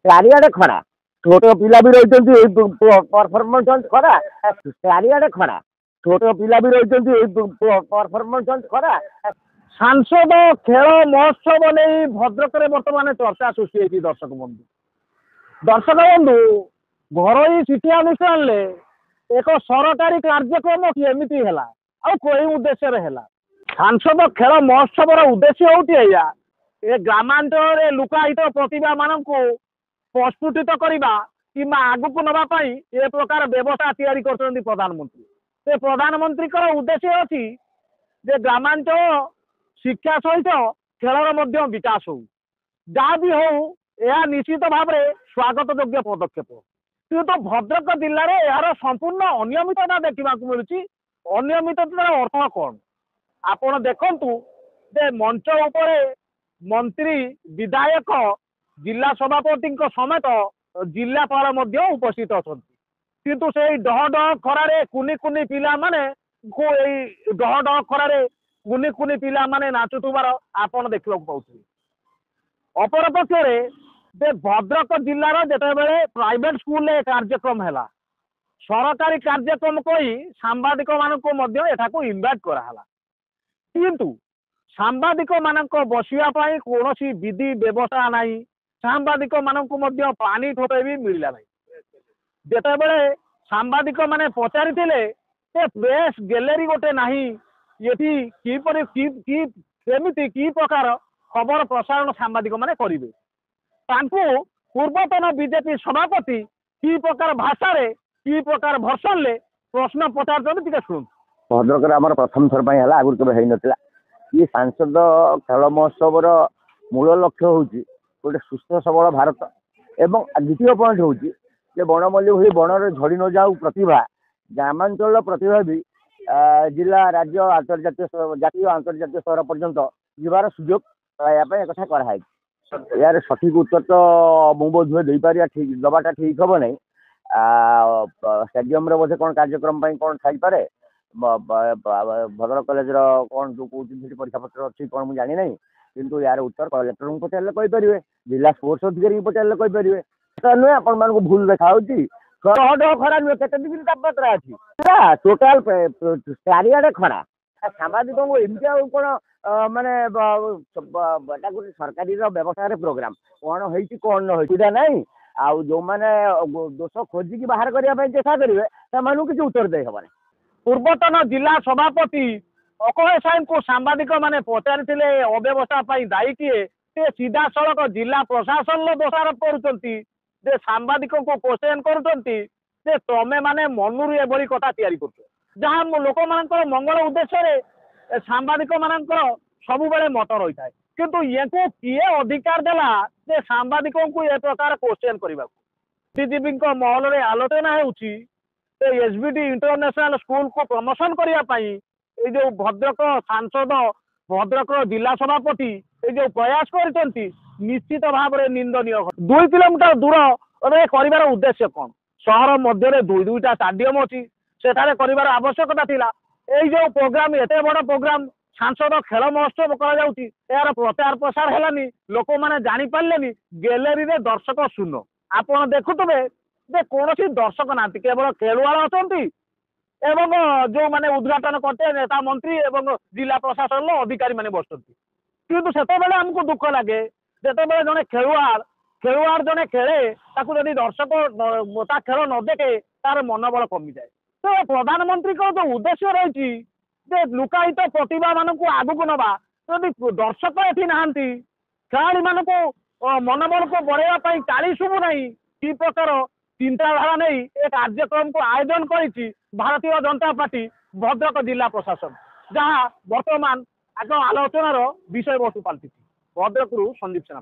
ଚାରିଆଡେ ଖରା। ଛୋଟ ପିଲା ବି ରହିଛନ୍ତି ପରଫର୍ମାନ୍ସ ଖରା। ଚାରିଆଡେ ଖରା। ଛୋଟ ପିଲା ବି ରହିଛନ୍ତି ପରଫର୍ମାନ୍ସ ଖରା। ସାଂସଦ ଖେଳ ମହୋତ୍ସବ ନେଇ ଭଦ୍ରକରେ ବର୍ତ୍ତମାନ ଚର୍ଚ୍ଚା ସୃଷ୍ଟି ହେଇଛି। ଦର୍ଶକ ବନ୍ଧୁ ଘରୋଇ ଶିକ୍ଷା ଅନୁଷ୍ଠାନରେ ଏକ ସରକାରୀ କାର୍ଯ୍ୟକ୍ରମ କେମିତି ହେଲା ଆଉ କେଉଁ ଉଦ୍ଦେଶ୍ୟରେ ହେଲା? ସାଂସଦ ଖେଳ ମହୋତ୍ସବର ଉଦ୍ଦେଶ୍ୟ ହେଉଛି ଏଇଆ, ଏ ଗ୍ରାମାଞ୍ଚଳରେ ଲୁକାୟିତ ପ୍ରତିଭା ମାନଙ୍କୁ ପ୍ରସ୍ଫୁଟିତ କରିବା କିମ୍ବା ଆଗକୁ ନେବା ପାଇଁ ଏ ପ୍ରକାର ବ୍ୟବସ୍ଥା ତିଆରି କରୁଛନ୍ତି ପ୍ରଧାନମନ୍ତ୍ରୀ। ସେ ପ୍ରଧାନମନ୍ତ୍ରୀଙ୍କର ଉଦ୍ଦେଶ୍ୟ ଅଛି ଯେ ଗ୍ରାମାଞ୍ଚଳ ଶିକ୍ଷା ସହିତ ଖେଳର ମଧ୍ୟ ବିକାଶ ହଉ। ଯାହା ବି ହଉ ଏହା ନିଶ୍ଚିତ ଭାବରେ ସ୍ୱାଗତ ଯୋଗ୍ୟ ପଦକ୍ଷେପ। କିନ୍ତୁ ଭଦ୍ରକ ଜିଲ୍ଲାରେ ଏହାର ସମ୍ପୂର୍ଣ୍ଣ ଅନିୟମିତତା ଦେଖିବାକୁ ମିଳୁଛି। ଅନିୟମିତତାର ଅର୍ଥ କ'ଣ? ଆପଣ ଦେଖନ୍ତୁ ଯେ ମଞ୍ଚ ଉପରେ ମନ୍ତ୍ରୀ, ବିଧାୟକ, ଜିଲ୍ଲା ସଭାପତିଙ୍କ ସମେତ ଜିଲ୍ଲାପାଳ ମଧ୍ୟ ଉପସ୍ଥିତ ଅଛନ୍ତି। କିନ୍ତୁ ସେଇ ଡହ ଡହ ଖରାରେ କୁନି କୁନି ପିଲାମାନେ ଏଇ ଡହ ଡହ ଖରାରେ କୁନି କୁନି ପିଲାମାନେ ନାଚୁଥିବାର ଆପଣ ଦେଖିବାକୁ ପାଉଥିବେ। ଅପରପକ୍ଷରେ ଯେ ଭଦ୍ରକ ଜିଲ୍ଲାର ଯେତେବେଳେ ପ୍ରାଇଭେଟ ସ୍କୁଲରେ କାର୍ଯ୍ୟକ୍ରମ ହେଲା, ସରକାରୀ କାର୍ଯ୍ୟକ୍ରମ କହି ସାମ୍ବାଦିକ ମାନଙ୍କୁ ମଧ୍ୟ ଏଠାକୁ ଇନଭାଇଟ୍ କରାହେଲା। କିନ୍ତୁ ସାମ୍ବାଦିକ ମାନଙ୍କ ବସିବା ପାଇଁ କୌଣସି ବିଧି ବ୍ୟବସ୍ଥା ନାହିଁ। ସାମ୍ବାଦିକ ମାନଙ୍କୁ ମଧ୍ୟ ପାଣି ଠୋପେ ବି ମିଳିଲା ନାହିଁ। ଯେତେବେଳେ ସାମ୍ବାଦିକ ମାନେ ପଚାରିଥିଲେ ଯେ ପ୍ରେସ୍ ଗ୍ୟାଲେରୀ ଗୋଟେ ନାହିଁ, ଏଠି କିପରି କେମିତି କି ପ୍ରକାର ଖବର ପ୍ରସାରଣ ସାମ୍ବାଦିକ ମାନେ କରିବେ, ତାଙ୍କୁ ପୂର୍ବତନ ବିଜେପି ସଭାପତି କି ପ୍ରକାର ଭାଷାରେ କି ପ୍ରକାର ଭର୍ସନରେ ପ୍ରଶ୍ନ ପଚାରୁଛନ୍ତି ଟିକେ ଶୁଣନ୍ତୁ। ଭଦ୍ରକରେ ଆମର ପ୍ରଥମ ଥର ପାଇଁ ହେଲା, ଆଗରୁ କେବେ ହେଇନଥିଲା। ଇଏ ସାଂସଦ ଖେଳ ମହୋତ୍ସବର ମୂଳ ଲକ୍ଷ୍ୟ ହେଉଛି ଗୋଟେ ସୁସ୍ଥ ସବଳ ଭାରତ ଏବଂ ଦ୍ୱିତୀୟ ପଏଣ୍ଟ ହେଉଛି ଯେ ବଣମଲ୍ଲୀ ଭଳି ବଣରେ ଝଡ଼ି ନ ଯାଉ ପ୍ରତିଭା, ଗ୍ରାମାଞ୍ଚଳର ପ୍ରତିଭା ବି ଜିଲ୍ଲା, ରାଜ୍ୟ, ଆନ୍ତର୍ଜାତୀୟ, ଜାତୀୟ ଆନ୍ତର୍ଜାତୀୟ ସ୍ତର ପର୍ଯ୍ୟନ୍ତ ଯିବାର ସୁଯୋଗ ପାଇବା ପାଇଁ ଏକଥା କରାହେଇଛି। ଏହାର ସଠିକ୍ ଉତ୍ତର ତ ମୁଁ ବୋଧହୁଏ ଦେଇପାରିବା ଦେବାଟା ଠିକ୍ ହେବ ନାହିଁ। ଷ୍ଟାଡିୟମରେ ବୋଧେ କ'ଣ କାର୍ଯ୍ୟକ୍ରମ ପାଇଁ କ'ଣ ଥାଇପାରେ, ଭଦ୍ରକ କଲେଜର କ'ଣ ଯେଉଁ କହୁଛନ୍ତି ସେଠି ପରୀକ୍ଷାପତ୍ର ଅଛି କ'ଣ ମୁଁ ଜାଣିନାହିଁ। କିନ୍ତୁ ୟାର ଉତ୍ତର କଲେକ୍ଟରଙ୍କୁ ପଚାରିଲେ କହିପାରିବେ, ଜିଲ୍ଲା ସ୍ପୋର୍ଟସ ଅଧିକାରୀଙ୍କୁ ପଚାରିଲେ କହିପାରିବେ। ନୁହେଁ ଆପଣମାନଙ୍କୁ ଭୁଲ ଦେଖାହେଉଛି। ଖରା ନୁହେଁ, କେତେ ଡିଗ୍ରୀ ତାପମାତ୍ରା ଅଛି ଟୋଟାଲ ଚାରିଆଡେ ଖରା। ସାମ୍ବାଦିକଙ୍କୁ ଏମିତି ଆଉ କ'ଣ ମାନେ ଏଟା ଗୋଟେ ସରକାରୀର ବ୍ୟବସାୟରେ ପ୍ରୋଗ୍ରାମ କ'ଣ ହେଇଛି କ'ଣ ନ ହେଇଛି ଏଇଟା ନାହିଁ। ଆଉ ଯେଉଁମାନେ ଦୋଷ ଖୋଜିକି ବାହାର କରିବା ପାଇଁ ଚେଷ୍ଟା କରିବେ ସେମାନଙ୍କୁ କିଛି ଉତ୍ତର ଦେଇ ହେବନି। ପୂର୍ବତନ ଜିଲ୍ଲା ସଭାପତି ଅକୟ ସାହେବଙ୍କୁ ସାମ୍ବାଦିକ ମାନେ ପଚାରିଥିଲେ ଅବ୍ୟବସ୍ଥା ପାଇଁ ଦାୟୀ କିଏ, ସେ ସିଧାସଳଖ ଜିଲ୍ଲା ପ୍ରଶାସନର ଦୋଷାରୋପ କରୁଛନ୍ତି ଯେ ସାମ୍ବାଦିକଙ୍କୁ କ୍ୱେଶ୍ଚନ କରୁଛନ୍ତି ଯେ ତମେ ମାନେ ମନରୁ ଏଭଳି କଥା ତିଆରି କରୁଛ, ଯାହା ଲୋକମାନଙ୍କର ମଙ୍ଗଳ ଉଦ୍ଦେଶ୍ୟରେ ସାମ୍ବାଦିକ ମାନଙ୍କର ସବୁବେଳେ ମତ ରହିଥାଏ। କିନ୍ତୁ ୟାଙ୍କୁ କିଏ ଅଧିକାର ଦେଲା ଯେ ସାମ୍ବାଦିକଙ୍କୁ ଏ ପ୍ରକାର କ୍ୱେଶ୍ଚନ କରିବାକୁ? ବୁଦ୍ଧିଜୀବୀଙ୍କ ମହଲରେ ଆଲୋଚନା ହେଉଛି ଯେ SBD ଇଣ୍ଟରନ୍ୟାସନାଲ ସ୍କୁଲକୁ ପ୍ରମୋସନ କରିବା ପାଇଁ ଏଇ ଯେଉଁ ଭଦ୍ରକ ସାଂସଦ, ଭଦ୍ରକର ଜିଲ୍ଲା ସଭାପତି ଏଇ ଯେଉଁ ପ୍ରୟାସ କରିଛନ୍ତି ନିଶ୍ଚିତ ଭାବରେ ନିନ୍ଦନୀୟ। 2 କିଲୋମିଟର ଦୂରରେ କରିବାର ଉଦ୍ଦେଶ୍ୟ କ'ଣ? ସହର ମଧ୍ୟରେ ଦୁଇଟା ଷ୍ଟାଡିୟମ ଅଛି, ସେଠାରେ କରିବାର ଆବଶ୍ୟକତା ଥିଲା। ଏଇ ଯେଉଁ ପ୍ରୋଗ୍ରାମ, ଏତେ ବଡ଼ ପ୍ରୋଗ୍ରାମ ସାଂସଦ ଖେଳ ମହୋତ୍ସବ କରାଯାଉଛି, ଏହାର ପ୍ରଚାର ପ୍ରସାର ହେଲାନି, ଲୋକମାନେ ଜାଣିପାରିଲେନି। ଗ୍ୟାଲେରୀରେ ଦର୍ଶକ ଶୂନ। ଆପଣ ଦେଖୁଥିବେ ଯେ କୌଣସି ଦର୍ଶକ ନାହାନ୍ତି, କେବଳ ଖେଳୁଆଳ ଅଛନ୍ତି ଏବଂ ଯେଉଁମାନେ ଉଦ୍ଘାଟନ କରିଥିଲେ ନେତା, ମନ୍ତ୍ରୀ ଏବଂ ଜିଲ୍ଲା ପ୍ରଶାସନର ଅଧିକାରୀ ମାନେ ବସୁଛନ୍ତି। କିନ୍ତୁ ସେତେବେଳେ ଆମକୁ ଦୁଃଖ ଲାଗେ ଯେତେବେଳେ ଜଣେ ଖେଳୁଆଡ଼ ଜଣେ ଖେଳେ, ତାକୁ ଯଦି ଦର୍ଶକ ତା ଖେଳ ନ ଦେଖେ ତାର ମନୋବଳ କମିଯାଏ। ତ ପ୍ରଧାନମନ୍ତ୍ରୀଙ୍କର ଯେଉଁ ଉଦ୍ଦେଶ୍ୟ ରହିଛି ଯେ ଲୁକାୟିତ ପ୍ରତିଭା ମାନଙ୍କୁ ଆଗକୁ ନେବା, ଯଦି ଦର୍ଶକ ଏଠି ନାହାନ୍ତି, ଖେଳାଳି ମାନଙ୍କୁ ମନୋବଳକୁ ବଢ଼େଇବା ପାଇଁ ତାଳି ଶୁଭୁ ନାହିଁ, କି ପ୍ରକାର ଚିନ୍ତାଧାରା ନେଇ ଏ କାର୍ଯ୍ୟକ୍ରମକୁ ଆୟୋଜନ କରିଛି ଭାରତୀୟ ଜନତା ପାର୍ଟି ଭଦ୍ରକ ଜିଲ୍ଲା ପ୍ରଶାସନ, ଯାହା ବର୍ତ୍ତମାନ ଆଗ ଆଲୋଚନାର ବିଷୟବସ୍ତୁ ପାଲଟିଛି। ଭଦ୍ରକରୁ ସନ୍ଦୀପ ସେନା।